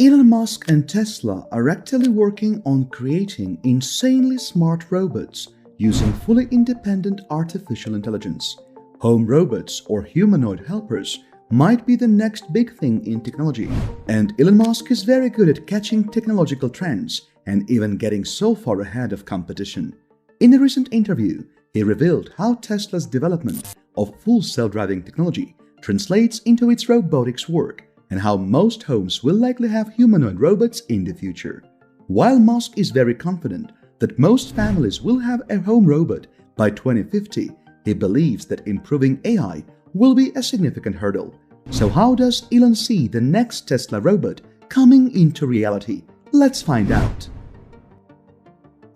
Elon Musk and Tesla are actively working on creating insanely smart robots using fully independent artificial intelligence. Home robots or humanoid helpers might be the next big thing in technology, and Elon Musk is very good at catching technological trends and even getting so far ahead of competition. In a recent interview, he revealed how Tesla's development of full self-driving technology translates into its robotics work and how most homes will likely have humanoid robots in the future. While Musk is very confident that most families will have a home robot by 2050, he believes that improving AI will be a significant hurdle. So how does Elon see the next Tesla robot coming into reality? Let's find out.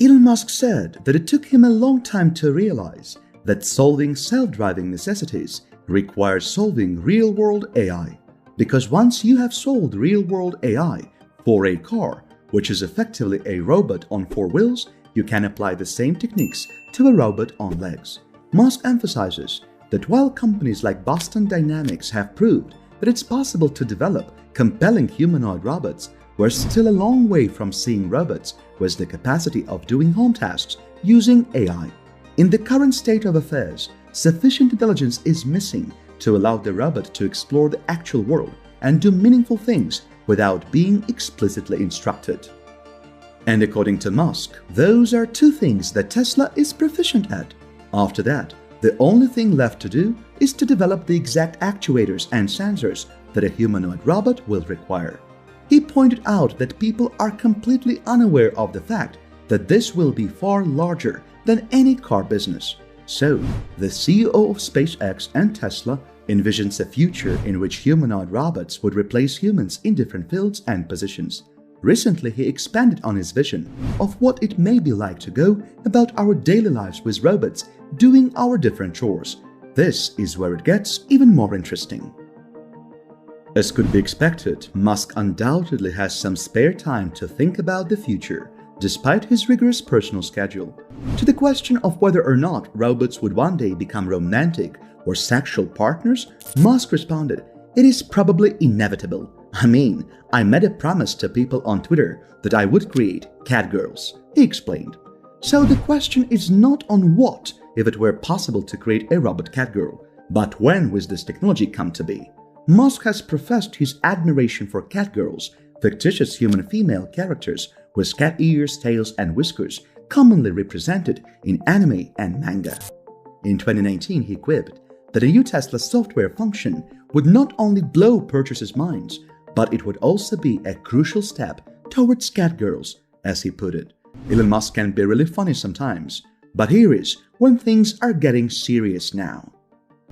Elon Musk said that it took him a long time to realize that solving self-driving necessities requires solving real-world AI. Because once you have solved real-world AI for a car, which is effectively a robot on four wheels, you can apply the same techniques to a robot on legs. Musk emphasizes that while companies like Boston Dynamics have proved that it's possible to develop compelling humanoid robots, we're still a long way from seeing robots with the capacity of doing home tasks using AI. In the current state of affairs, sufficient intelligence is missing to allow the robot to explore the actual world and do meaningful things without being explicitly instructed. And according to Musk, those are two things that Tesla is proficient at. After that, the only thing left to do is to develop the exact actuators and sensors that a humanoid robot will require. He pointed out that people are completely unaware of the fact that this will be far larger than any car business. So, the CEO of SpaceX and Tesla envisions a future in which humanoid robots would replace humans in different fields and positions. Recently, he expanded on his vision of what it may be like to go about our daily lives with robots doing our different chores. This is where it gets even more interesting. As could be expected, Musk undoubtedly has some spare time to think about the future, despite his rigorous personal schedule. To the question of whether or not robots would one day become romantic or sexual partners, Musk responded, "It is probably inevitable. I mean, I made a promise to people on Twitter that I would create catgirls," he explained. So the question is not on what if it were possible to create a robot catgirl, but when will this technology come to be? Musk has professed his admiration for catgirls, fictitious human female characters with cat ears, tails, and whiskers commonly represented in anime and manga. In 2019, he quipped that a new Tesla software function would not only blow purchasers' minds, but it would also be a crucial step towards catgirls, as he put it. Elon Musk can be really funny sometimes, but here is when things are getting serious now.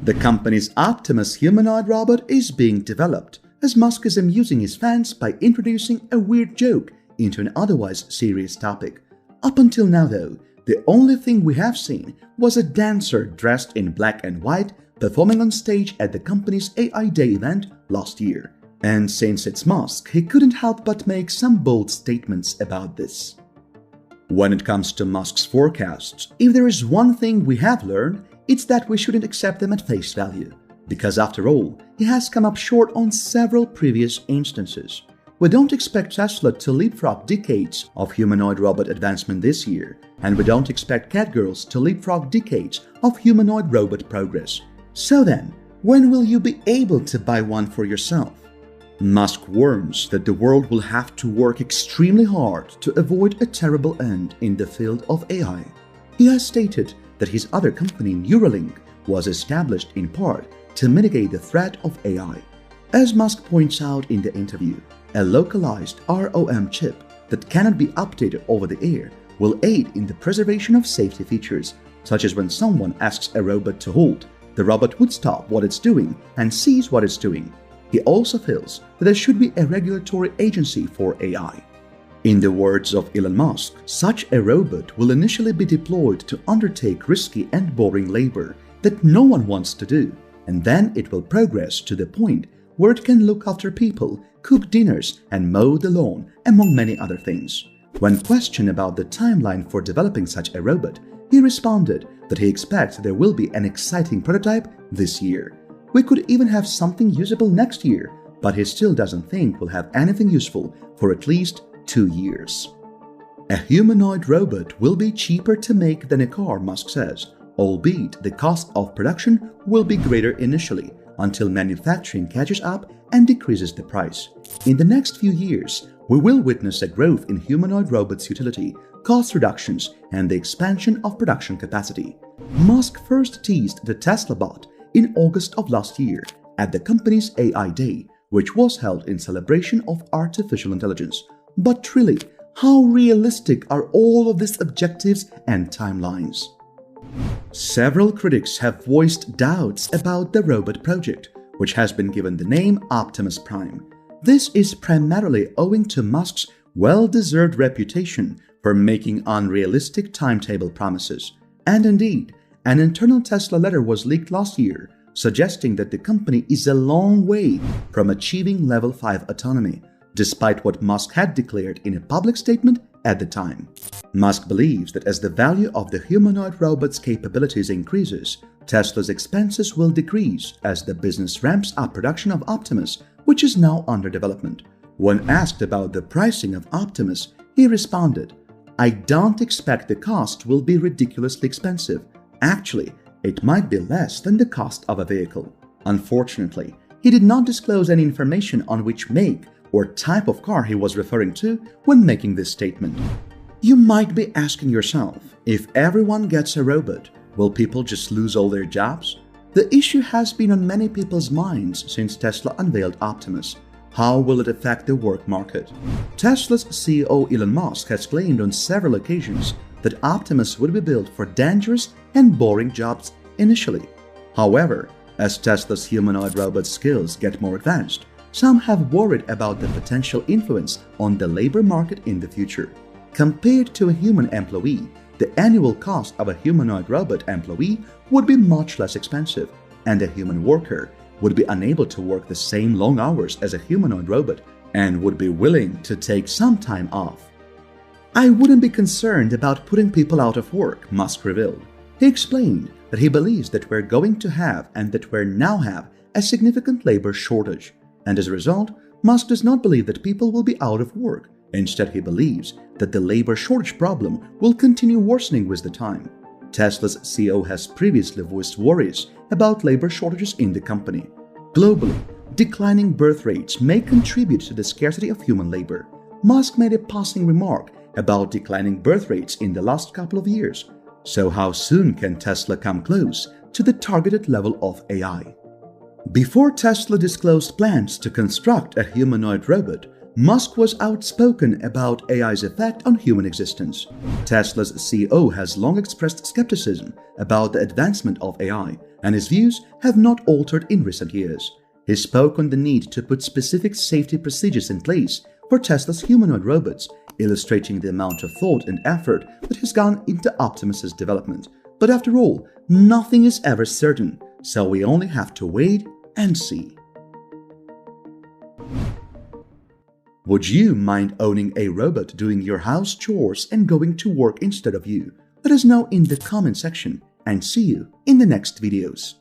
The company's Optimus humanoid robot is being developed, as Musk is amusing his fans by introducing a weird joke into an otherwise serious topic. Up until now though, the only thing we have seen was a dancer dressed in black and white performing on stage at the company's AI Day event last year. And since it's Musk, he couldn't help but make some bold statements about this. When it comes to Musk's forecasts, if there is one thing we have learned, it's that we shouldn't accept them at face value. Because after all, he has come up short on several previous instances. We don't expect Tesla to leapfrog decades of humanoid robot advancement this year, and we don't expect catgirls to leapfrog decades of humanoid robot progress. So then, when will you be able to buy one for yourself? Musk warns that the world will have to work extremely hard to avoid a terrible end in the field of AI. He has stated that his other company, Neuralink, was established in part to mitigate the threat of AI. As Musk points out in the interview, a localized ROM chip that cannot be updated over the air will aid in the preservation of safety features, such as when someone asks a robot to halt, the robot would stop what it's doing and sees what it's doing. He also feels that there should be a regulatory agency for AI. In the words of Elon Musk, such a robot will initially be deployed to undertake risky and boring labor that no one wants to do, and then it will progress to the point where it can look after people, cook dinners, and mow the lawn, among many other things. When questioned about the timeline for developing such a robot, he responded that he expects there will be an exciting prototype this year. We could even have something usable next year, but he still doesn't think will have anything useful for at least 2 years. A humanoid robot will be cheaper to make than a car, Musk says, albeit the cost of production will be greater initially until manufacturing catches up and decreases the price. In the next few years, we will witness a growth in humanoid robots' utility, cost reductions, and the expansion of production capacity. Musk first teased the Tesla bot in August of last year at the company's AI Day, which was held in celebration of artificial intelligence. But truly, how realistic are all of these objectives and timelines? Several critics have voiced doubts about the robot project, which has been given the name Optimus Prime. This is primarily owing to Musk's well-deserved reputation for making unrealistic timetable promises. And indeed, an internal Tesla letter was leaked last year, suggesting that the company is a long way from achieving Level 5 autonomy, despite what Musk had declared in a public statement at the time. Musk believes that as the value of the humanoid robot's capabilities increases, Tesla's expenses will decrease as the business ramps up production of Optimus, which is now under development. When asked about the pricing of Optimus, he responded, "I don't expect the cost will be ridiculously expensive. Actually, it might be less than the cost of a vehicle." Unfortunately, he did not disclose any information on which make or type of car he was referring to when making this statement. You might be asking yourself, if everyone gets a robot, will people just lose all their jobs? The issue has been on many people's minds since Tesla unveiled Optimus. How will it affect the work market? Tesla's CEO Elon Musk has claimed on several occasions that Optimus would be built for dangerous and boring jobs initially. However, as Tesla's humanoid robot skills get more advanced, some have worried about the potential influence on the labor market in the future. Compared to a human employee, the annual cost of a humanoid robot employee would be much less expensive, and a human worker would be unable to work the same long hours as a humanoid robot and would be willing to take some time off. "I wouldn't be concerned about putting people out of work," Musk revealed. He explained that he believes that we're going to have and that we now have a significant labor shortage. And as a result, Musk does not believe that people will be out of work. Instead, he believes that the labor shortage problem will continue worsening with the time. Tesla's CEO has previously voiced worries about labor shortages in the company. Globally, declining birth rates may contribute to the scarcity of human labor. Musk made a passing remark about declining birth rates in the last couple of years. So how soon can Tesla come close to the targeted level of AI? Before Tesla disclosed plans to construct a humanoid robot, Musk was outspoken about AI's effect on human existence. Tesla's CEO has long expressed skepticism about the advancement of AI, and his views have not altered in recent years. He spoke on the need to put specific safety procedures in place for Tesla's humanoid robots, illustrating the amount of thought and effort that has gone into Optimus's development. But after all, nothing is ever certain, so we only have to wait and see. Would you mind owning a robot doing your house chores and going to work instead of you? Let us know in the comment section and see you in the next videos.